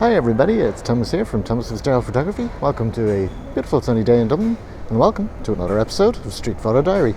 Hi everybody, it's Thomas here from Thomas Fitzgerald Photography. Welcome to a beautiful sunny day in Dublin, and welcome to another episode of Street Photo Diary.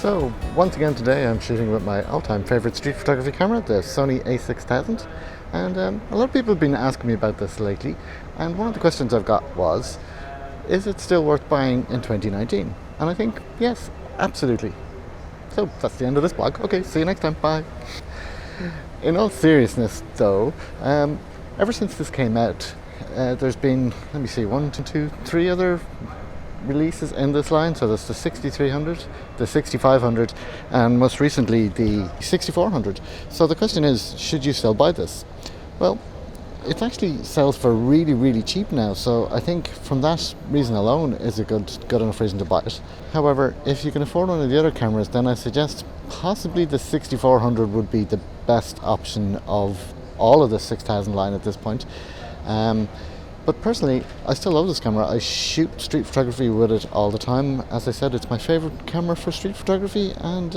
So once again today I'm shooting with my all-time favourite street photography camera, the Sony A6000, and a lot of people have been asking me about this lately, and one of the questions I've got was, is it still worth buying in 2019? And I think yes, absolutely. So that's the end of this blog. Okay, see you next time, bye. In all seriousness though, ever since this came out, there's been, let me see, 1, 2, 3 other releases in this line. So there's the 6300, the 6500, and most recently the 6400. So the question is, should you still buy this? Well, it actually sells for really cheap now, so I think from that reason alone is a good enough reason to buy it. However, if you can afford one of the other cameras, then I suggest possibly the 6400 would be the best option of all of the 6000 line at this point. But personally, I still love this camera. I shoot street photography with it all the time. As I said, it's my favourite camera for street photography, and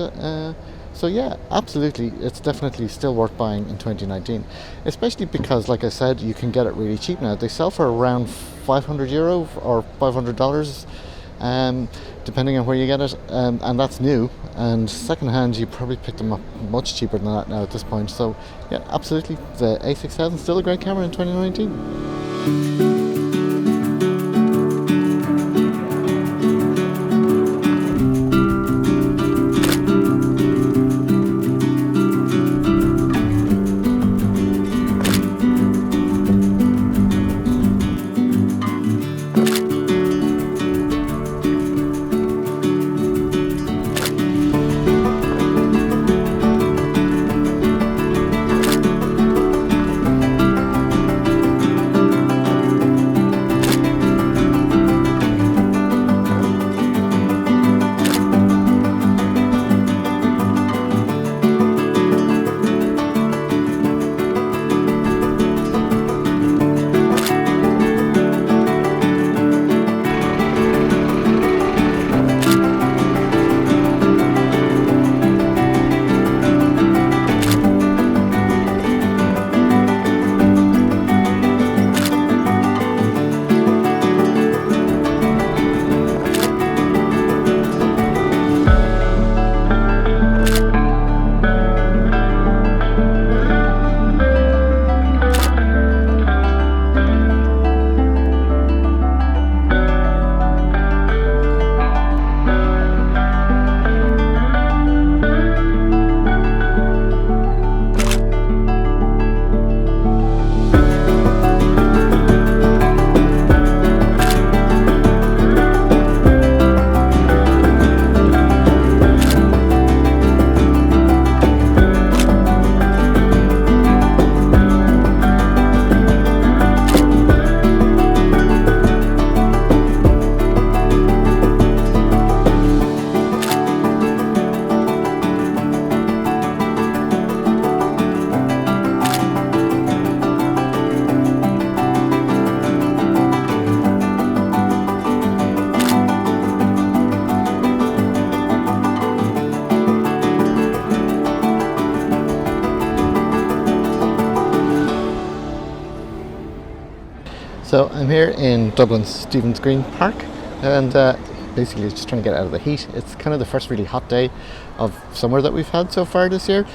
so yeah, absolutely, it's definitely still worth buying in 2019. Especially because, like I said, you can get it really cheap now. They sell for around €500 or $500, depending on where you get it, and that's new. And second-hand, you probably pick them up much cheaper than that now at this point. So yeah, absolutely, the A6000 is still a great camera in 2019. So I'm here in Dublin's Stephen's Green Park, and basically just trying to get out of the heat. It's kind of the first really hot day of summer that we've had so far this year.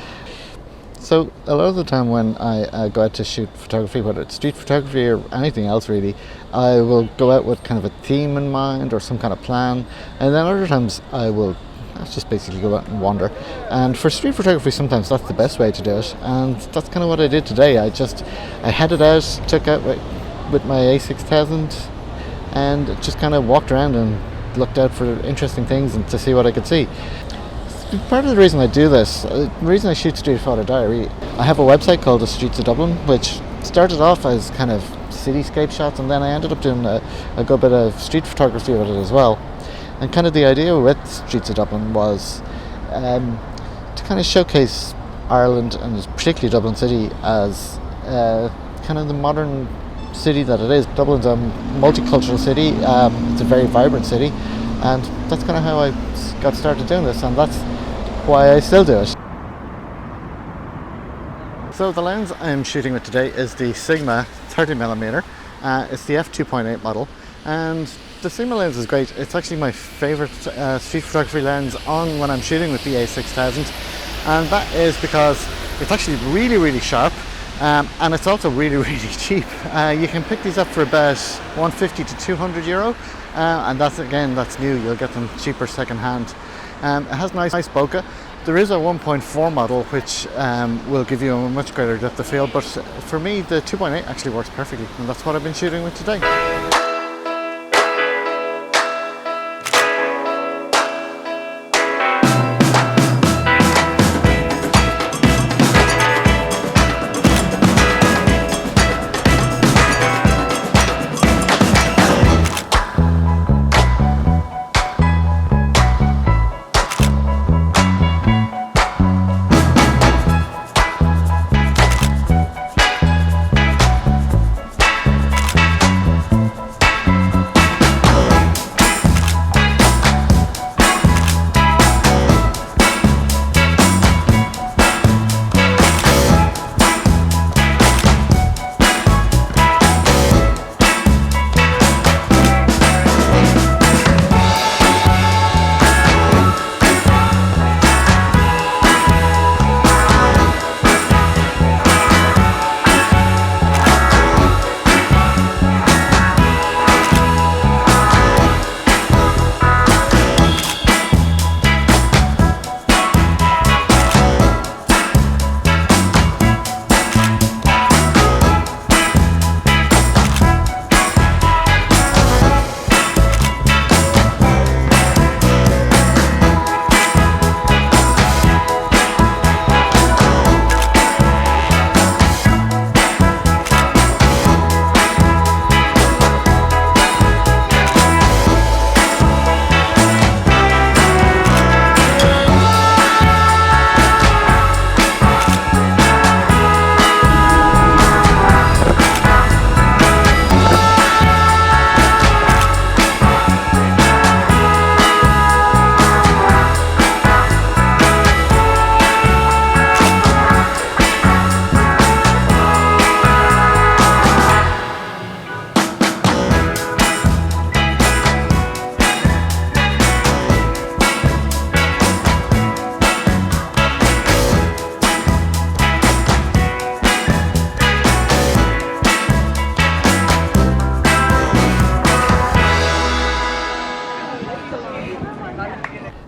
So a lot of the time when I go out to shoot photography, whether it's street photography or anything else really, I will go out with kind of a theme in mind or some kind of plan, and then other times I will just basically go out and wander. And for street photography, sometimes that's the best way to do it, and that's kind of what I did today. I headed out, took out with my A6000, and just kind of walked around and looked out for interesting things and to see what I could see. Part of the reason I do this, the reason I shoot Street Photo Diary, I have a website called The Streets of Dublin, which started off as kind of cityscape shots, and then I ended up doing a good bit of street photography with it as well. And kind of the idea with Streets of Dublin was to kind of showcase Ireland, and particularly Dublin City, as kind of the modern city that it is. Dublin's a multicultural city, it's a very vibrant city, and that's kind of how I got started doing this, and that's why I still do it. So the lens I'm shooting with today is the Sigma 30mm. It's the f2.8 model, and the Sigma lens is great. It's actually my favourite street photography lens on when I'm shooting with the A6000, and that is because it's actually really sharp, and it's also really cheap. You can pick these up for about 150 to 200 euro, and that's new. You'll get them cheaper second hand. It has nice bokeh. There is a 1.4 model which will give you a much greater depth of field, but for me the 2.8 actually works perfectly, and that's what I've been shooting with today.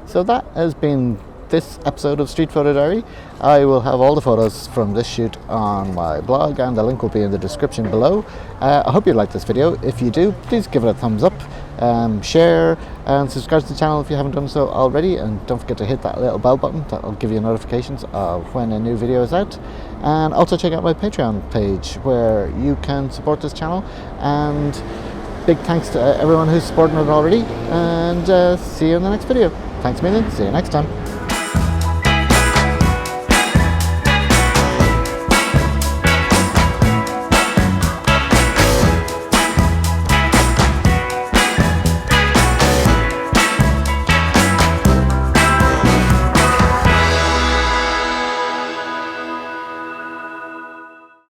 So that has been this episode of Street Photo Diary. I will have all the photos from this shoot on my blog, and the link will be in the description below. I hope you liked this video. If you do, please give it a thumbs up, share and subscribe to the channel if you haven't done so already, and don't forget to hit that little bell button. That will give you notifications of when a new video is out. And also check out my Patreon page where you can support this channel, and big thanks to everyone who's supporting it already, and see you in the next video. Thanks a million, see you next time.